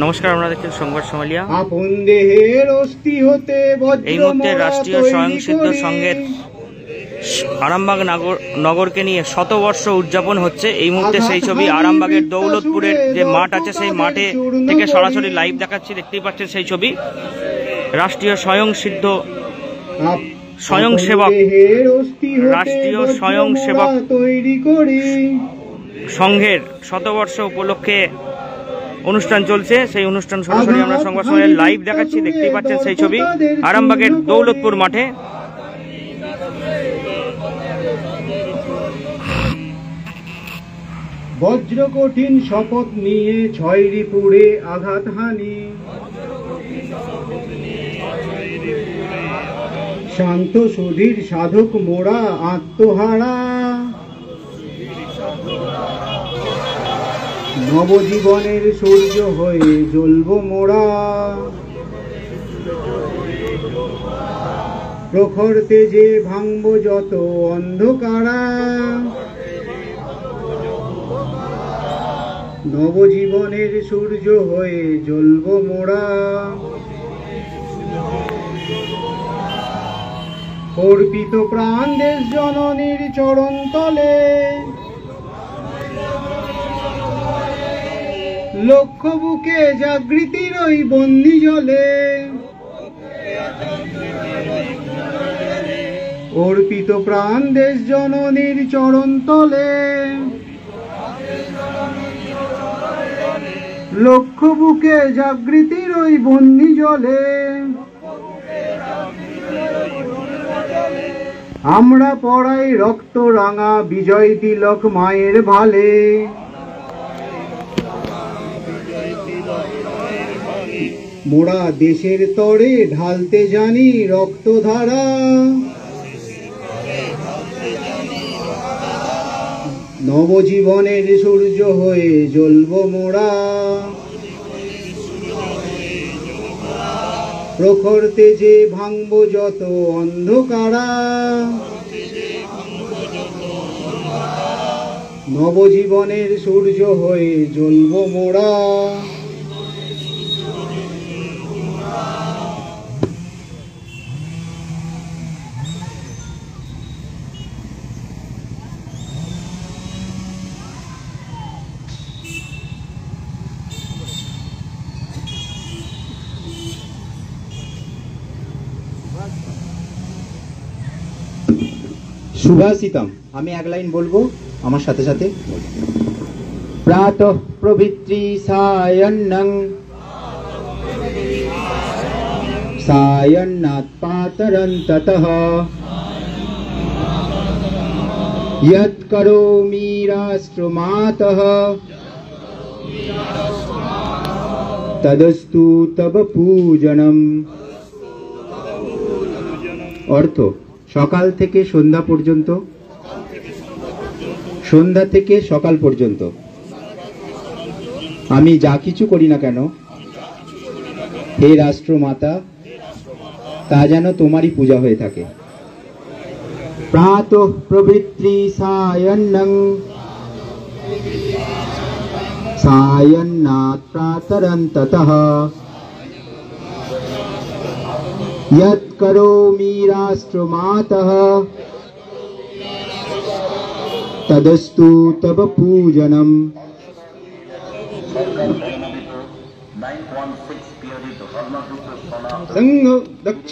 নমস্কার, আপনারা দেখছেন সংবাদ সমালিয়া। আপন দেহের অস্থি হতে এই মুহূর্তে রাষ্ট্রীয় স্বয়ংসিদ্ধ সংঘের আরামবাগ নগরকে নিয়ে শতবর্ষ উদযাপন হচ্ছে। এই মুহূর্তে সেই ছবি আরামবাগের দৌলতপুরের যে মাঠ আছে সেই মাঠে থেকে সরাসরি লাইভ দেখাচ্ছি। দেখতেই পাচ্ছেন সেই ছবি। রাষ্ট্রীয় স্বয়ংসেবক সংঘের শতবর্ষ উপলক্ষে অনুষ্ঠান চলছে। সেই অনুষ্ঠান সরাসরি আমরা সংবাদ সম্মেলনে লাইভ দেখাচ্ছি। দেখতেই পাচ্ছেন সেই ছবি আরামবাগের দৌলতপুর মাঠে। বজ্র কঠিন শপথ নিয়ে ছয়রিপুরে আঘাত হানি, শান্ত সুধীর সাধক মোরা আত্মহারা, নবজীবনের সূর্য হয়ে জ্বলব মোরা, প্রখর তেজে ভাঙব যত অন্ধকারা, নবজীবনের সূর্য হয়ে জ্বলব মোরা, অর্পিত প্রাণ দেশ জননীর চরণ তলে, লক্ষ্য বুকে জাগৃতির ওই বন্দি জলে, অর্পিত প্রাণ দেশ জননীর চরণ তলে, লক্ষ্য বুকে জাগৃতির ওই বন্দি জলে, আমরা পড়াই রক্ত রাঙা বিজয় তিলক মায়ের ভালে, মোরা দেশের তরে ঢালতে জানি রক্তধারা, নবজীবনের সূর্য হয়ে জ্বলব মোরা, প্রখর তেজে ভাঙব যত অন্ধকারা, নবজীবনের সূর্য হয়ে জ্বলব মোরা। সুভাষিতম আমি এক লাইন বলবো, আমার সাথে সাথে। প্রাতঃ প্রভৃতি সায়ন্নং সায়ন্নাৎ পাতরন্ততঃ যৎ করোমি রাষ্ট্রমাতঃ তদস্তু তব পূজনম। অর্থ, সকাল থেকে সন্ধ্যা পর্যন্ত, সন্ধ্যা থেকে সকাল পর্যন্ত আমি যা কিছু করি না কেন হে রাষ্ট্রমাতা, তা যেন তোমারই পূজা হয়ে থাকে। প্রাতঃ প্রভৃতি সায়ন্নং সায়ন্নাৎ প্রাতরন্ততঃ यत् करोमि राष्ट्रमातः तदस्तु तव पूजनम। संघ दक्ष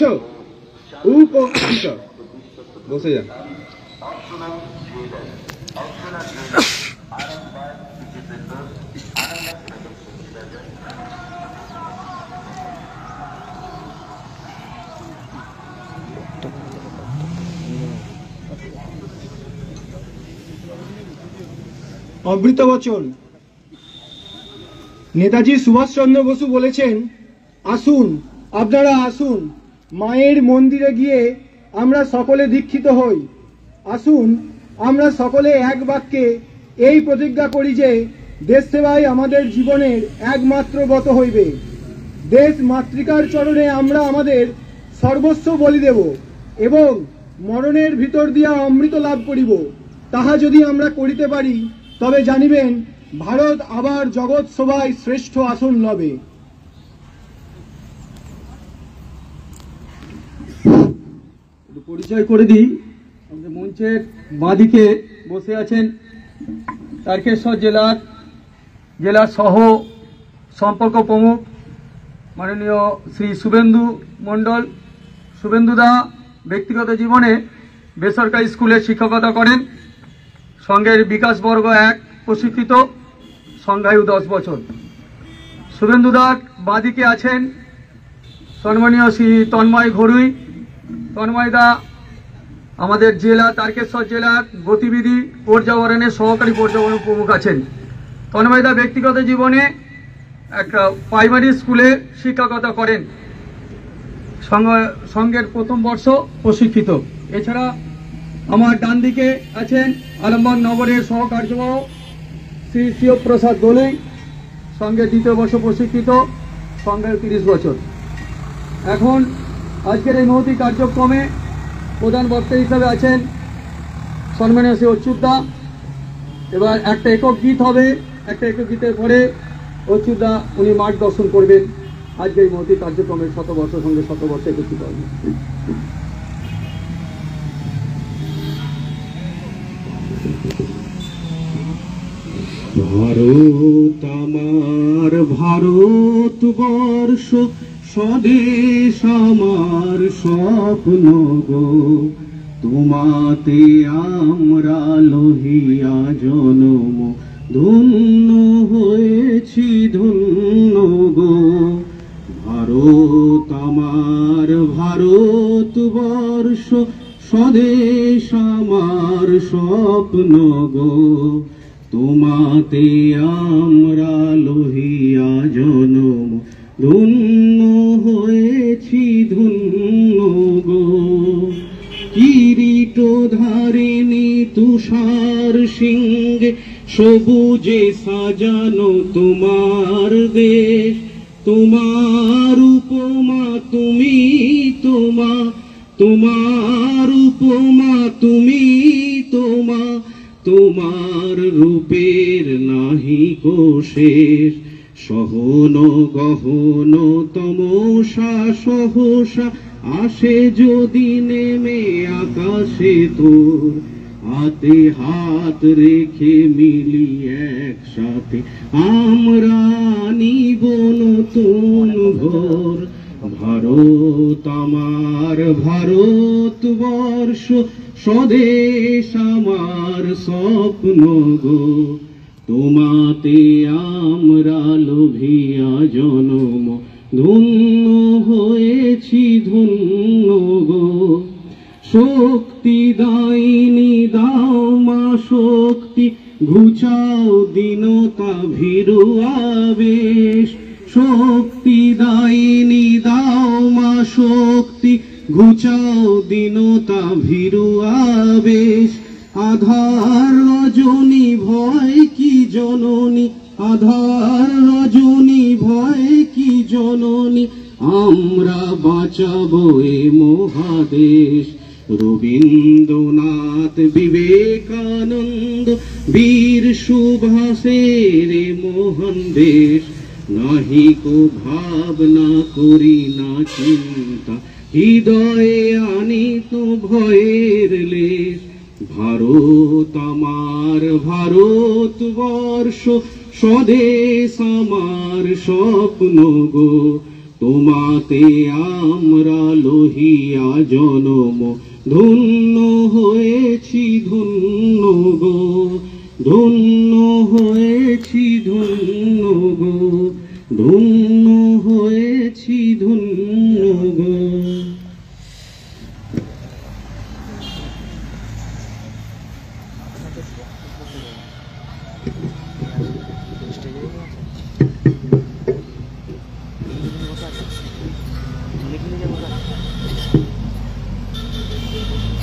उपस्थित বসে যান। অমৃত বচন। নেতাজি সুভাষচন্দ্র বসু বলেছেন, আসুন আপনারা আসুন, মায়ের মন্দিরে গিয়ে আমরা সকলে দীক্ষিত হই। আসুন আমরা সকলে এক বাক্যে এই প্রতিজ্ঞা করি যে দেশ সেবাই আমাদের জীবনের একমাত্র ব্রত হইবে। দেশ মাতৃকার চরণে আমরা আমাদের সর্বস্ব বলি দেব এবং মরণের ভিতর দিয়া অমৃত লাভ করিব। তাহা যদি আমরা করিতে পারি তবে জানিবেন ভারত আবার জগৎ সভায় শ্রেষ্ঠ আসন লবে। পরিচয় করে দিই, আমাদের মঞ্চের বাঁদিকে বসে আছেন তারকেশ্বর জেলার সহ সম্পর্ক প্রমুখ মাননীয় শ্রী শুভেন্দু মণ্ডল। শুভেন্দুদা ব্যক্তিগত জীবনে বেসরকারি স্কুলে শিক্ষকতা করেন। সংঘের বিকাশবর্গ 1 প্রশিক্ষিত, সংঘায়ু 10 বছর। শুভেন্দুদার বাঁদিকে আছেন সম্মানীয় শ্রী তন্ময় ঘড়ুই। তন্ময়দা আমাদের জেলা তারকেশ্বর জেলার গতিবিধি পর্যাবরণের সহকারী পর্যাবরণ প্রমুখ আছেন। তন্ময়দা ব্যক্তিগত জীবনে একটা প্রাইমারি স্কুলে শিক্ষকতা করেন, সংঘের প্রথম বর্ষ প্রশিক্ষিত। এছাড়া আমার ডান দিকে আছেন আরামবাগ নগরের সহকার্যবাহ শ্রী শিবপ্রসাদ দোলই, সংঘের দ্বিতীয় বর্ষ প্রশিক্ষিত, সংঘের 30 বছর। এখন আজকের এই মহতী কার্যক্রমে প্রধান বক্তা হিসাবে আছেন সম্মানীয় শ্রী অচ্যুতদা। এবার একটা একক গীত হবে, একটা একক গীতের পরে অচ্যুতদা উনি মাঠ দর্শন করবেন। আজকে এই মহতী কার্যক্রমের 100 বর্ষ সঙ্গে 100 বর্ষ একত্রিত হবে। ভারত আমার ভারতবর্ষ, স্বদেশ আমার স্বপ্ন গো, তোমাতে আমরা লহিয়া জনম, ধন্য হয়েছি ধন্য গো। ভারত আমার ভারতবর্ষ, স্বদেশ আমার স্বপ্ন গো, তোমাতে আমরা লহিয়া জনম, ধন্য হয়েছি ধন্য গো। কিরীট ধারিণী তুষার সিংহে, সবুজে সাজানো তোমার দেশ, তোমার উপমা তুমি তোমা, তোমার উপমা তুমি তোমা, তোমার রূপের নাহি কোশেষ। সহন গহন তমসা সহসা, আসে যদি নেমে আকাশে তোর, হাতে হাত রেখে মিলি একসাথে আমরা নিব নতুন ঘর। ভারত আমার ভারতবর্ষ, স্বদেশ আমার স্বপ্ন গো, তোমাতে আমরা লোভিয়া জনম, ধন্য হয়েছি ধন্য গো। শক্তি দাইনি দাও মা শক্তি, ঘুচাও দীনতা ভীরু আবেশ। শক্তি দাইনি দাও মা শক্তি, ঘুচাও দীনতা ভীরু আবেশ। আধার রজনী ভয় কি জননী, আধার রজনী ভয় কি জননী, আমরা বাঁচাবো এ মহাদেশ। রবীন্দ্রনাথ বিবেকানন্দ বীর সুভাষের এ মহান দেশ, নাহি কো ভাবনা করি না চিন্তা, হৃদয়ে আনি তো ভয়ের লেশ। ভারত আমার ভারতবর্ষ, স্বদেশ আমার স্বপ্ন গো, তোমাতে আমরা লহিয়া জনম, ধন্য হয়েছি ধন্য গো, ধন্য হয়েছি ধন্য গো, ধন্য হয়েছি ধন্য গো।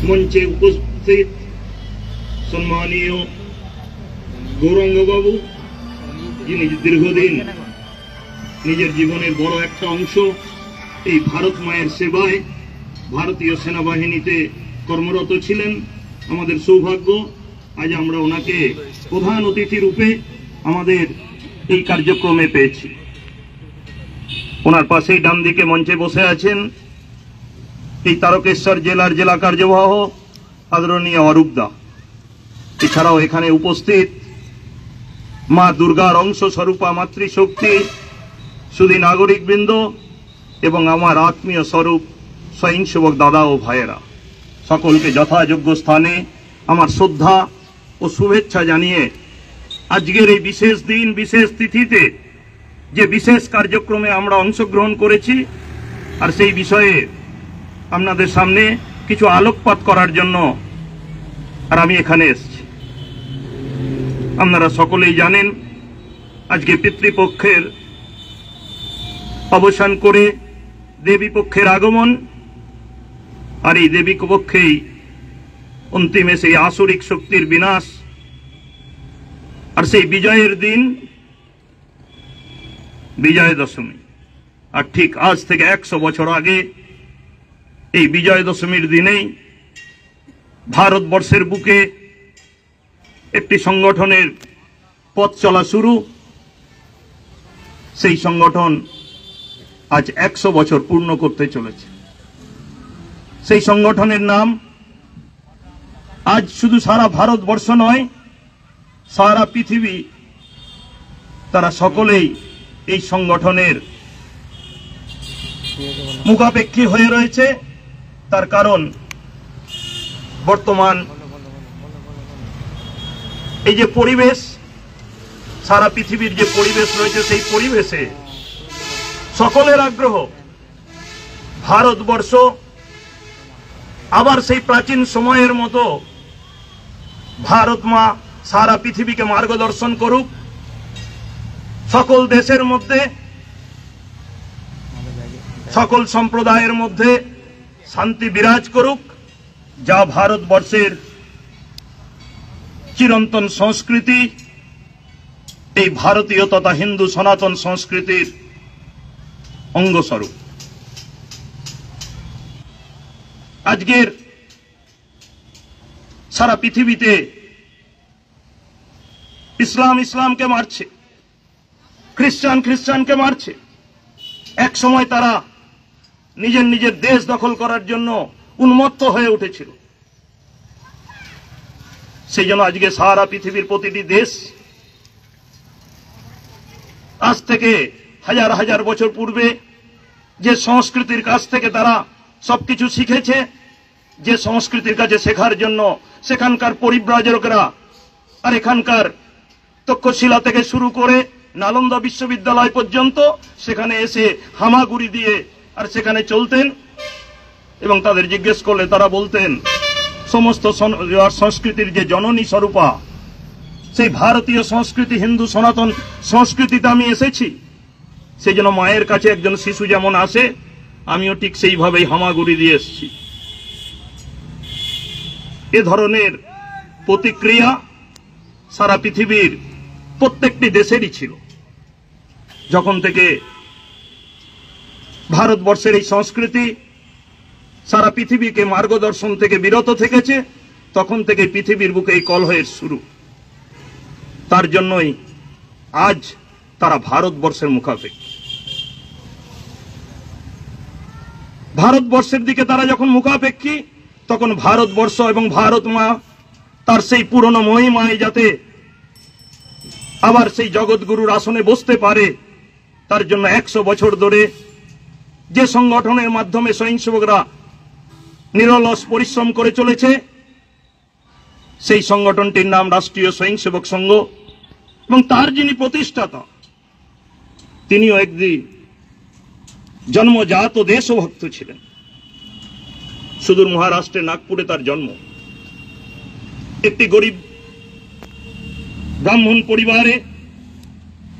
মঞ্চে উপস্থিত সম্মানীয় গৌরাঙ্গ বাবু, যিনি দীর্ঘদিন নিজের জীবনের বড় একটা অংশ এই ভারত মায়ের সেবায় ভারতীয় সেনাবাহিনীতে কর্মরত ছিলেন। আমাদের সৌভাগ্য আজ আমরা ওনাকে প্রধান অতিথি রূপে আমাদের এই কার্যক্রমে পেয়েছি। ওনার পাশেই ডান দিকে মঞ্চে বসে আছেন এই তারকেশ্বর জেলার জেলা কার্যবাহ আদরণীয় অরূপদা। এছাড়াও এখানে উপস্থিত মা দুর্গার অংশ স্বরূপা মাতৃশক্তি, শুধু নাগরিকবৃন্দ এবং আমার আত্মীয় স্বরূপ স্বয়ংসেবক দাদা ও ভাইয়েরা, সকলকে যথাযোগ্য স্থানে আমার শ্রদ্ধা ও শুভেচ্ছা জানিয়ে আজকের এই বিশেষ দিন, বিশেষ তিথিতে যে বিশেষ কার্যক্রমে আমরা অংশগ্রহণ করেছি, আর সেই বিষয়ে আপনাদের সামনে কিছু আলোকপাত করার জন্য আর আমি এখানে এসেছি। আপনারা সকলেই জানেন আজকে পিতৃপক্ষের অবসান করে দেবী পক্ষের আগমন, আর এই দেবী পক্ষেই অন্তিমে সেই আসুরিক শক্তির বিনাশ, আর সেই বিজয়ের দিন বিজয় দশমী। আর ঠিক আজ থেকে 100 বছর আগে এই বিজয় দশমীর দিনেই ভারতবর্ষের বুকে একটি সংগঠনের পথ চলা শুরু। সেই সংগঠন আজ 100 বছর পূর্ণ করতে চলেছে। সেই সংগঠনের নাম আজ শুধু সারা ভারতবর্ষ নয়, সারা পৃথিবী তারা সকলেই এই সংগঠনের মুখাপেক্ষী হয়ে রয়েছে। তার কারণ বর্তমান এই যে পরিবেশ, সারা পৃথিবীর যে পরিবেশ রয়েছে, সেই পরিবেশে সকলের আগ্রহ ভারতবর্ষ আবার সেই প্রাচীন সময়ের মতো ভারত মা সারা পৃথিবীকে মার্গদর্শন করুক, সকল দেশের মধ্যে, সকল সম্প্রদায়ের মধ্যে শান্তি বিরাজ করুক, যা ভারতবর্ষের চিরন্তন সংস্কৃতি, এই ভারতীয় তথা হিন্দু সনাতন সংস্কৃতির অঙ্গস্বরূপ। আজকের সারা পৃথিবীতে ইসলাম ইসলামকে মারছে, খ্রিস্টান খ্রিস্টানকে মারছে। এক সময় তারা নিজের নিজের দেশ দখল করার জন্য উন্মত্ত হয়ে উঠেছিল। সেই জন্য আজকে সারা পৃথিবীর প্রতিটি দেশ আজ থেকে হাজার হাজার বছর পূর্বে যে সংস্কৃতির কাছ থেকে তারা সবকিছু শিখেছে, যে সংস্কৃতির কাছে শেখার জন্য সেখানকার পরিব্রাজকরা আর এখানকার তক্ষশিলা থেকে শুরু করে নালন্দা বিশ্ববিদ্যালয় পর্যন্ত সেখানে এসে হামাগুড়ি দিয়ে আর সেখানে চলতেন, এবং তাদের জিজ্ঞেস করলে তারা বলতেন সমস্ত সংস্কৃতির যে জননী স্বরূপা সেই ভারতীয় সংস্কৃতি, হিন্দু সনাতন সংস্কৃতিতে আমি এসেছি। সেই জন্য মায়ের কাছে একজন শিশু যেমন আসে, আমিও ঠিক সেইভাবেই হামাগুড়ি দিয়ে এসেছি। এ ধরনের প্রতিক্রিয়া সারা পৃথিবীর প্রত্যেকটি দেশেরই ছিল। যখন থেকে ভারতবর্ষের এই সংস্কৃতি সারা পৃথিবীকে মার্গদর্শন থেকে বিরত থেকেছে, তখন থেকে পৃথিবীর বুকে এই কলহের শুরু। তার জন্যই আজ তারা ভারতবর্ষের মুখাপেক্ষী। ভারতবর্ষের দিকে তারা যখন মুখাপেক্ষী, তখন ভারতবর্ষ এবং ভারত মা তার সেই পুরনো মহিমায় যাতে আবার সেই জগৎগুরুর আসনে বসতে পারে, তার জন্য 100 বছর ধরে যে সংগঠনের মাধ্যমে স্বয়ংসেবকরা নিরলস পরিশ্রম করে চলেছে, সেই সংগঠনটির নাম রাষ্ট্রীয় স্বয়ংসেবক সংঘ। এবং তার যিনি প্রতিষ্ঠাতা, তিনিও একদিন জন্মজাত দেশভক্ত ছিলেন। সুদূর মহারাষ্ট্রের নাগপুরে তার জন্ম। একটি গরিব ব্রাহ্মণ পরিবারে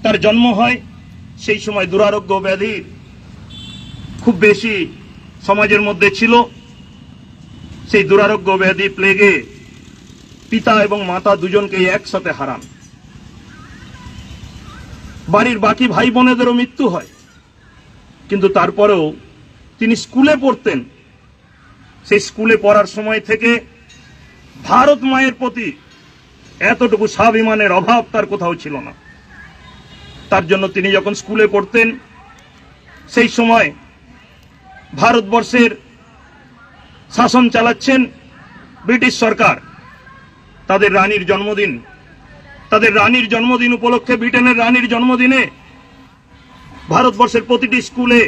তার জন্ম হয়। সেই সময় দুরারোগ্য ব্যাধির খুব বেশি সমাজের মধ্যে ছিল। সেই দুরারোগ্য ব্যাধি প্লেগে পিতা এবং মাতা দুজনকেই একসাথে হারান। বাড়ির বাকি ভাই বোনেদেরও মৃত্যু হয়, কিন্তু তারপরেও তিনি স্কুলে পড়তেন। সেই স্কুলে পড়ার সময় থেকে ভারত মায়ের প্রতি এতটুকু স্বাভিমানের অভাব তার কোথাও ছিল না। তার জন্য তিনি যখন স্কুলে পড়তেন সেই সময় ভারতবর্ষের শাসন চালাচ্ছেন ব্রিটিশ সরকার। তাদের রানীর জন্মদিন উপলক্ষে, ব্রিটেনের রানীর জন্মদিনে ভারতবর্ষের প্রতিটি স্কুলে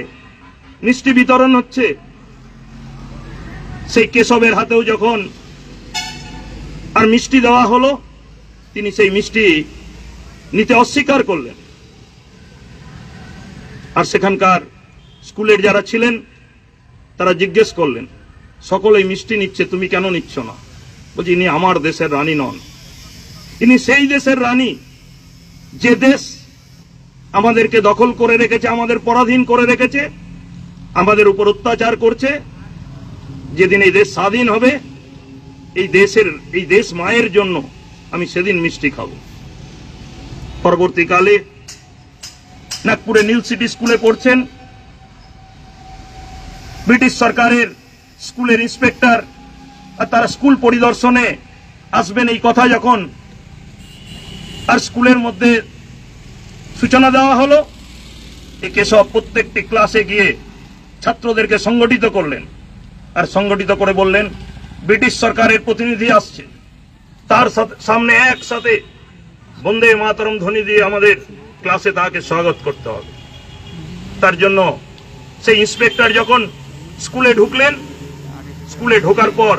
মিষ্টি বিতরণ হচ্ছে। সেই কেশবের হাতেও যখন আর মিষ্টি দেওয়া হলো, তিনি সেই মিষ্টি নিতে অস্বীকার করলেন। আর সেখানকার স্কুলের যারা ছিলেন তারা জিজ্ঞেস করলেন, সকলেই মিষ্টি নিচ্ছে, তুমি কেন নিচ্ছ না? বলছি, ইনি আমার দেশের রানী নন, ইনি সেই দেশের রানী যে দেশ আমাদেরকে দখল করে রেখেছে, আমাদের পরাধীন করে রেখেছে, আমাদের উপর অত্যাচার করছে। যেদিন এই দেশ স্বাধীন হবে, এই দেশ মায়ের জন্য আমি সেদিন মিষ্টি খাবো। পরবর্তীকালে নাগপুরে নীল সিটি স্কুলে পড়ছেন। ব্রিটিশ সরকারের স্কুলের ইন্সপেক্টর আর তারা স্কুল পরিদর্শনে আসবেন এই কথা যখন আর স্কুলের মধ্যে সূচনা দেওয়া হলো, এই কেশব প্রত্যেকটি ক্লাসে গিয়ে ছাত্রদেরকে সংগঠিত করলেন আর সংগঠিত করে বললেন, ব্রিটিশ সরকারের প্রতিনিধি আসছে, তার সামনে একসাথে বন্দে মাতরম ধ্বনি দিয়ে আমাদের ক্লাসে তাকে স্বাগত করতে হবে। তার জন্য সেই ইন্সপেক্টর যখন স্কুলে ঢুকলেন, স্কুলে ঢোকার পর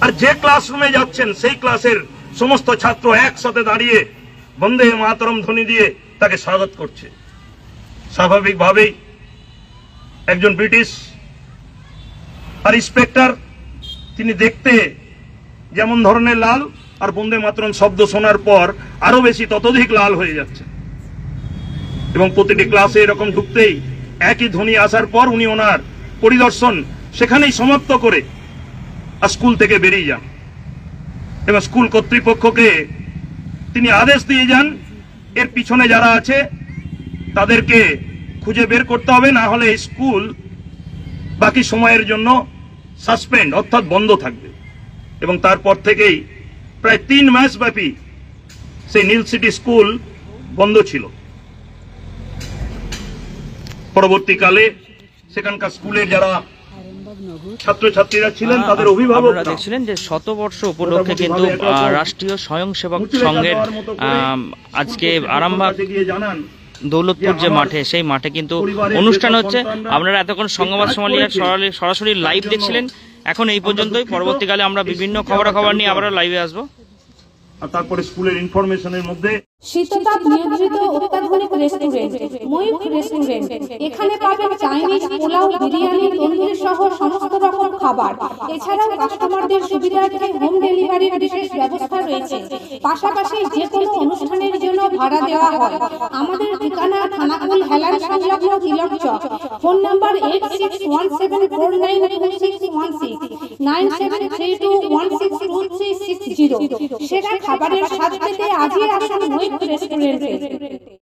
আর যে ক্লাসরুমে যাচ্ছেন সেই ক্লাসের সমস্ত ছাত্র একসাথে দাঁড়িয়ে বন্দে মাতরম ধ্বনি দিয়ে তাকে স্বাগত করছে। স্বাভাবিকভাবেই একজন ব্রিটিশ আর ইন্সপেক্টর, তিনি দেখতে যেমন ধরনের লাল, আর বন্দে মাতরম শব্দ শোনার পর আরো বেশি ততোধিক লাল হয়ে যাচ্ছে। এবং প্রতিটি ক্লাসে এরকম ঢুকতেই একই ধ্বনি আসার পর উনি ওনার পরিদর্শন সেখানেই সমাপ্ত করে আর স্কুল থেকে বেরিয়ে যান। এবং স্কুল কর্তৃপক্ষকে তিনি আদেশ দিয়ে যান, এর পিছনে যারা আছে তাদেরকে খুঁজে বের করতে হবে, না হলে স্কুল বাকি সময়ের জন্য সাসপেন্ড অর্থাৎ বন্ধ থাকবে। এবং তারপর থেকেই প্রায় 3 মাস ব্যাপী সেই নীল সিটি স্কুল বন্ধ ছিল। পরবর্তীকালে সেখানকার স্কুলের যারা ছাত্রছাত্রীরা ছিলেন তাদের অভিভাবক দেখছিলেন যে শতবর্ষ উপলক্ষে কিন্তু রাষ্ট্রীয় স্বয়ংসেবক সংঘের আজকে আরামবাগ দৌলতপুর যে মাঠে, সেই মাঠে কিন্তু অনুষ্ঠান হচ্ছে। আপনারা এতক্ষণ সংবাদ সম্মেলনের সরাসরি লাইভ দেখছিলেন। এখন এই পর্যন্তই, পরবর্তীকালে আমরা বিভিন্ন খবরাখবর নিয়ে আবারও লাইভে আসবো। আর তারপরে স্কুলের ইনফরমেশনের মধ্যে শীততাপ নিয়ন্ত্রিত অত্যাধুনিক রেস্টুরেন্ট ময়ূখ রেস্টুরেন্ট। এখানে পাবেন চাইনিজ, পোলাও, বিরিয়ানি, তন্দুরি সহ সমস্ত রকম খাবার। এছাড়াও কাস্টমারদের সুবিধার্থে হোম ডেলিভারির বিশেষ ব্যবস্থা রয়েছে। পাশাপাশি যে কোনো অনুষ্ঠানের জন্য ভাড়া দেওয়া হয়। আমাদের ঠিকানা থানাকুল হেলান সংলগ্ন তিলক চক। Phone number 8617492616 9732162360। সেরা খাবারের স্বাদ পেতে আজই আসুন ময়ূখ রেস্টুরেন্টে।